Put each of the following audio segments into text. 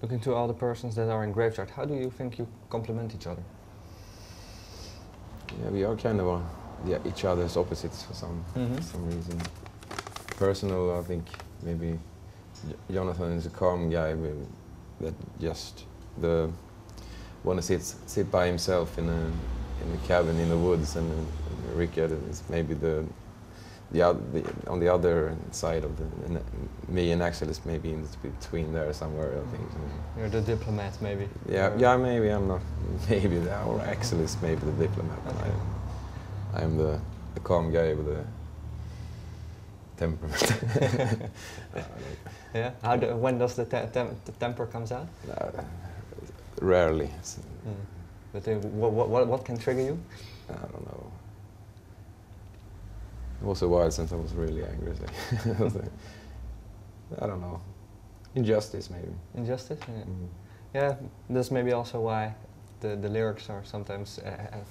Looking to all the persons that are in Graveyard, how do you think you complement each other? Yeah, we are kind of each other's opposites for some reason. Personal, I think maybe Jonathan is a calm guy that just want to sit by himself in a cabin in the woods, and Rickard is maybe on the other side of me and Axel is maybe in between there somewhere, I think. You're the diplomat, maybe. Yeah, maybe I'm not. Maybe or Axel is maybe the diplomat. Okay. I'm the calm guy with the temperament. Yeah. When does the temper comes out? Rarely. But what can trigger you? I don't know. It was a while since I was really angry. So I don't know. Injustice, maybe. Injustice? Yeah. Yeah, that's maybe also why the lyrics are sometimes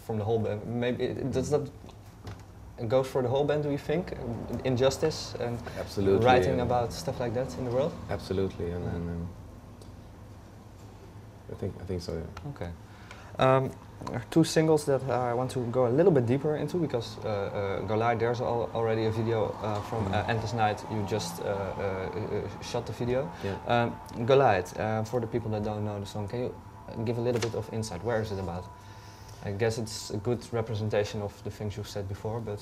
from the whole band. Maybe does that go for the whole band, do you think? Injustice and absolutely, writing about stuff like that in the world? Absolutely, and I think so, yeah. Okay. There are two singles that I want to go a little bit deeper into, because Goliath, there's already a video from Endless Night. You just shot the video. Yeah. Goliath, for the people that don't know the song, can you give a little bit of insight? Where is it about? I guess it's a good representation of the things you've said before, but...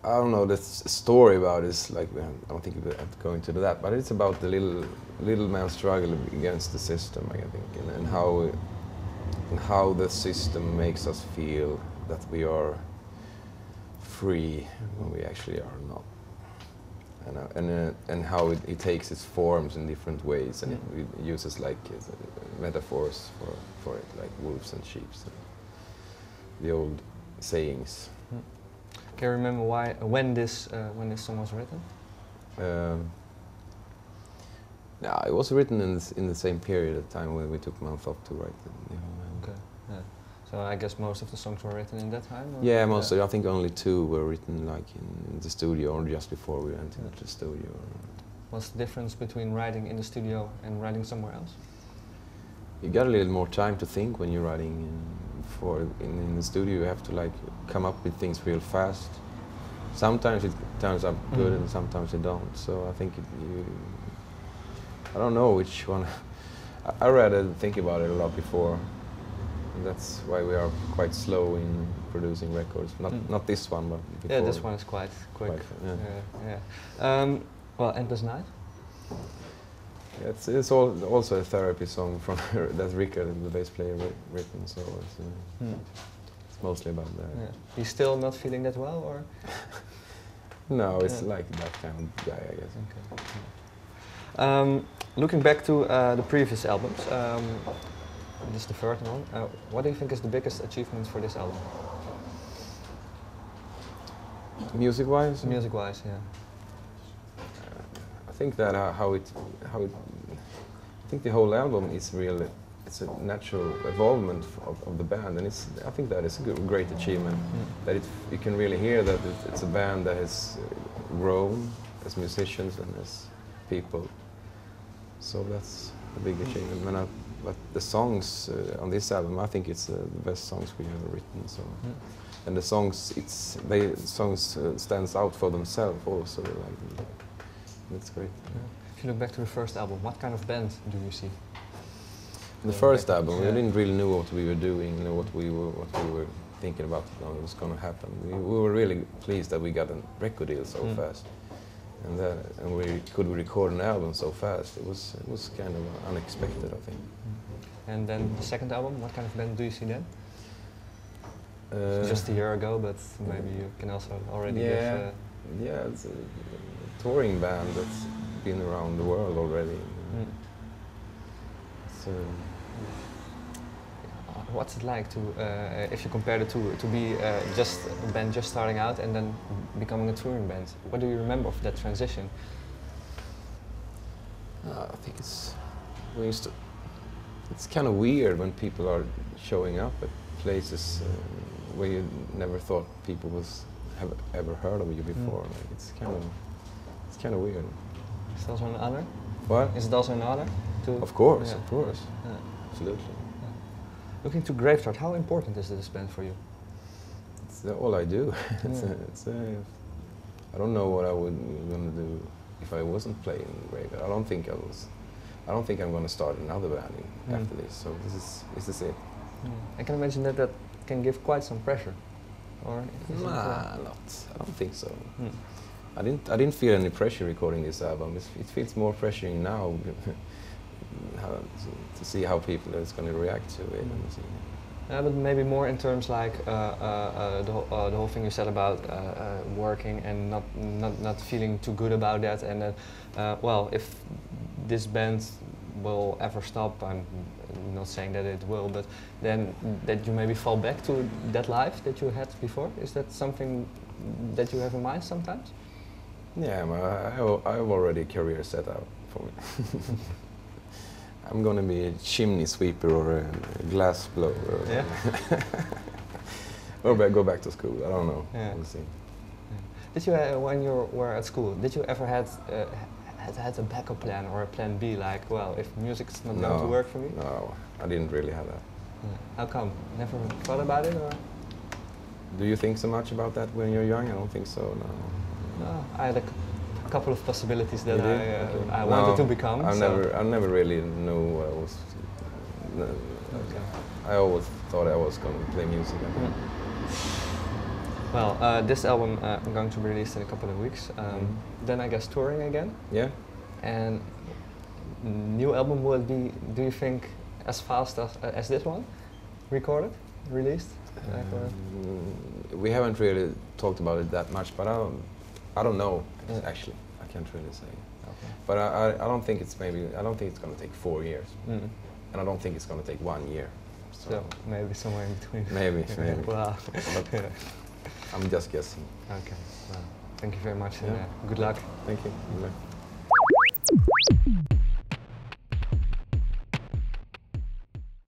I don't know, the story about it is like, I don't think we have to go into that, but it's about the little man's struggle against the system, I think, and how the system makes us feel that we are free when we actually are not, and how it takes its forms in different ways, and it uses like metaphors for it, like wolves and sheep, the old sayings. Can you remember when this song was written? No, it was written in the same period of time when we took a month off to write it. Okay. Yeah. So I guess most of the songs were written in that time? Or? Yeah, most. I think only 2 were written like in the studio or just before we went into the studio. What's the difference between writing in the studio and writing somewhere else? You got a little more time to think when you're writing. In the studio, you have to like come up with things real fast. Sometimes it turns out good, and sometimes it don't. So I think I don't know which one. I rather think about it a lot before. And that's why we are quite slow in producing records. Not this one, but before. Yeah, this one is quite quick. Well, Endless Night. Yeah, it's also a therapy song from that Rickard, the bass player, written. So it's mostly about that. Yeah. He's still not feeling that well, or? No, it's like that kind of guy, I guess. Okay. Looking back to the previous albums, this is the third one. What do you think is the biggest achievement for this album? Music-wise? Music-wise, yeah. I think that I think the whole album is really, it's a natural evolvement of the band, and I think that is a great achievement. That you can really hear that it's a band that has grown as musicians and as people. So that's a big achievement. But the songs on this album, I think it's the best songs we have written. So, and the songs, stands out for themselves also. Like, that's great. Yeah. If you look back to the first album, what kind of band do you see? The first album, we didn't really know what we were doing, what we were thinking about what was going to happen. We were really pleased that we got a record deal so fast, and we could record an album so fast. It was kind of unexpected, I think. And then the second album, what kind of band do you see then? Just a year ago, but maybe you can also already give... Yeah, it's a touring band that's been around the world already. So, what's it like to, if you compare the two, to be just a band just starting out and then becoming a touring band? What do you remember of that transition? I think it's kind of weird when people are showing up at places where you never thought people have ever heard of you before. Like, it's kind of weird. Is it also an honor? What? Is it also an honor to... Of course, yeah. of course. Yeah. Absolutely. Yeah. Looking to Graveyard, how important is this band for you? It's all I do. I don't know what I would gonna do if I wasn't playing Graveyard. I don't think I'm gonna start another band after this. So this is it. I can imagine that can give quite some pressure. Or Nah, not. I don't think so. I didn't feel any pressure recording this album. It feels more pressuring now to see how people is going to react to it. Yeah, but maybe more in terms like the whole thing you said about working and not feeling too good about that, and that well, if this band will ever stop, I'm not saying that it will, but then that you maybe fall back to that life that you had before. Is that something that you have in mind sometimes? Yeah, I have already a career set out for me. I'm gonna be a chimney sweeper or a glass blower. Or, yeah. or go back to school. I don't know. Yeah. We'll see. Yeah. Did you, when you were at school, did you ever had a backup plan or a plan B? Like, well, if music's not going to work for me? No, I didn't really have that. Yeah. How come? Never thought about it, or? Do you think so much about that when you're young? I don't think so. No. No, I had a couple of possibilities that I No, wanted to become. I never really knew what I was. Okay. I always thought I was going to play music. Well, this album I'm going to release in a couple of weeks. Then I guess touring again. Yeah. And new album, will it be, do you think, as fast as this one? Recorded? Released? We haven't really talked about it that much, but I don't know actually. I can't really say. Okay. But I don't think it's going to take 4 years, and I don't think it's going to take 1 year. So maybe somewhere in between. Maybe. Wow. I'm just guessing. Okay. Well, thank you very much, and good luck. Thank you. Good luck.